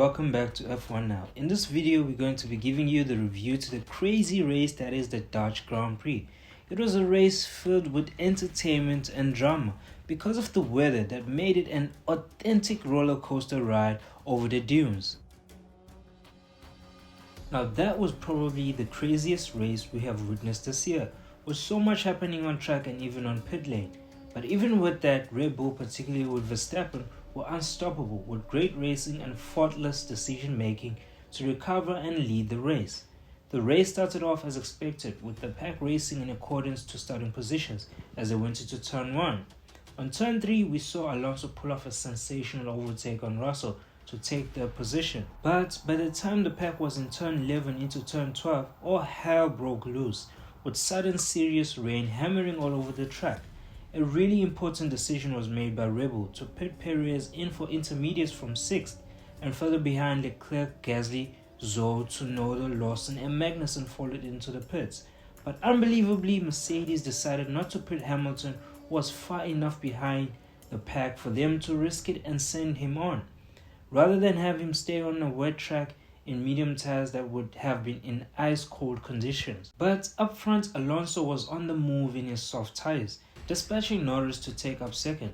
welcome back to F1 Now. In this video, we're going to be giving you the review to the crazy race that is the Dutch Grand Prix. It was a race filled with entertainment and drama because of the weather that made it an authentic roller coaster ride over the dunes. Now that was probably the craziest race we have witnessed this year, with so much happening on track and even on pit lane. But even with that, Red Bull, particularly with Verstappen, were unstoppable with great racing and faultless decision making to recover and lead the race. The race started off as expected, with the pack racing in accordance to starting positions as they went into turn 1. On turn 3, we saw Alonso pull off a sensational overtake on Russell to take the position. But by the time the pack was in turn 11 into turn 12, all hell broke loose, with sudden serious rain hammering all over the track. A really important decision was made by Red Bull to pit Perez in for intermediates from 6th, and further behind Leclerc, Gasly, Zhou, Tsunoda, Lawson and Magnussen followed into the pits. But unbelievably, Mercedes decided not to pit Hamilton, who was far enough behind the pack for them to risk it and send him on, rather than have him stay on a wet track in medium tires that would have been in ice-cold conditions. But up front, Alonso was on the move in his soft tires, dispatching Norris to take up second.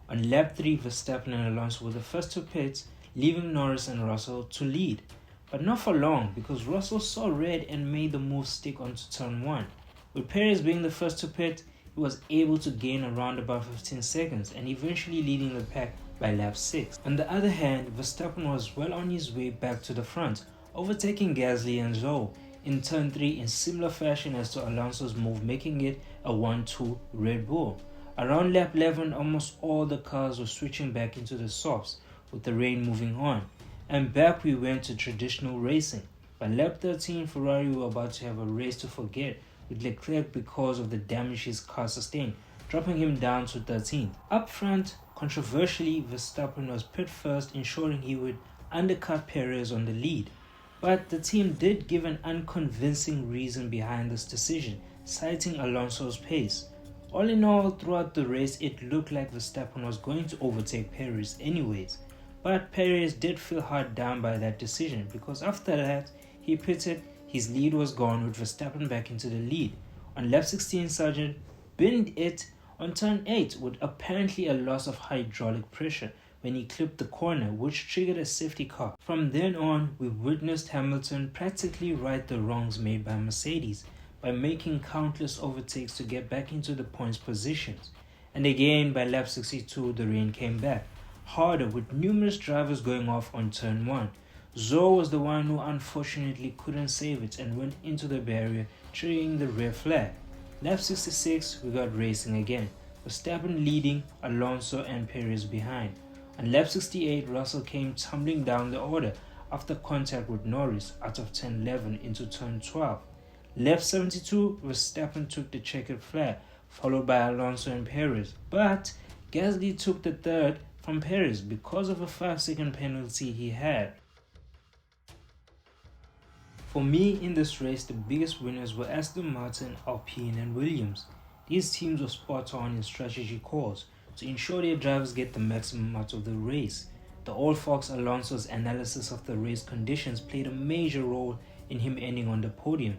On lap 3, Verstappen and Alonso were the first to pit, leaving Norris and Russell to lead. But not for long, because Russell saw red and made the move stick onto turn 1. With Perez being the first to pit, he was able to gain around about 15 seconds and eventually leading the pack by lap 6. On the other hand, Verstappen was well on his way back to the front, overtaking Gasly and Zhou in turn 3 in similar fashion as to Alonso's move, making it a 1-2 Red Bull. Around lap 11, almost all the cars were switching back into the softs, with the rain moving on, and back we went to traditional racing. By lap 13, Ferrari were about to have a race to forget with Leclerc because of the damage his car sustained, dropping him down to 13th. Up front, controversially, Verstappen was pit first, ensuring he would undercut Perez on the lead. But the team did give an unconvincing reason behind this decision, citing Alonso's pace. All in all, throughout the race, it looked like Verstappen was going to overtake Perez anyways. But Perez did feel hard down by that decision, because after that, he pitted, his lead was gone with Verstappen back into the lead. On lap 16, Sargent binned it on turn 8 with apparently a loss of hydraulic pressure when he clipped the corner, which triggered a safety car. From then on, we witnessed Hamilton practically right the wrongs made by Mercedes by making countless overtakes to get back into the points positions. And again, by lap 62, the rain came back harder, with numerous drivers going off on turn 1. Zhou was the one who unfortunately couldn't save it and went into the barrier, triggering the red flag. Lap 66, we got racing again, Verstappen leading, Alonso and Perez behind. On lap 68, Russell came tumbling down the order after contact with Norris out of turn 11 into turn 12. Lap 72, Verstappen took the checkered flag, followed by Alonso and Perez, but Gasly took the third from Perez because of a 5-second penalty he had. For me, in this race, the biggest winners were Aston Martin, Alpine and Williams. These teams were spot on in strategy calls to ensure their drivers get the maximum out of the race. The old fox Alonso's analysis of the race conditions played a major role in him ending on the podium.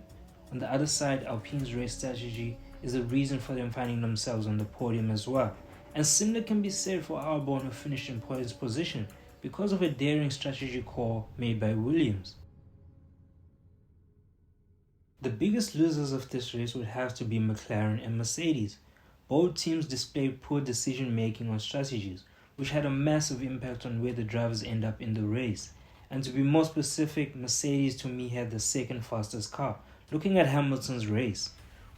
On the other side, Alpine's race strategy is the reason for them finding themselves on the podium as well. And similar can be said for Albon, who finished in points position because of a daring strategy call made by Williams. The biggest losers of this race would have to be McLaren and Mercedes. Both teams displayed poor decision making on strategies, which had a massive impact on where the drivers end up in the race. And to be more specific, Mercedes to me had the second fastest car, looking at Hamilton's race.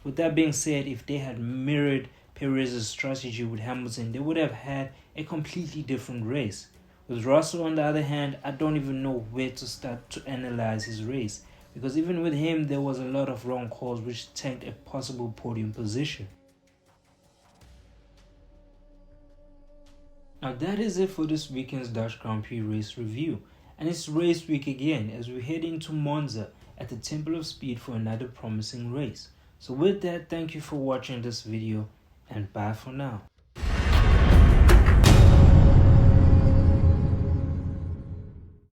With that being said, if they had mirrored Perez's strategy with Hamilton, they would have had a completely different race. With Russell on the other hand, I don't even know where to start to analyze his race, because even with him there was a lot of wrong calls which tanked a possible podium position. Now that is it for this weekend's Dutch Grand Prix race review, and it's race week again as we head into Monza at the Temple of Speed for another promising race. So with that, thank you for watching this video and bye for now.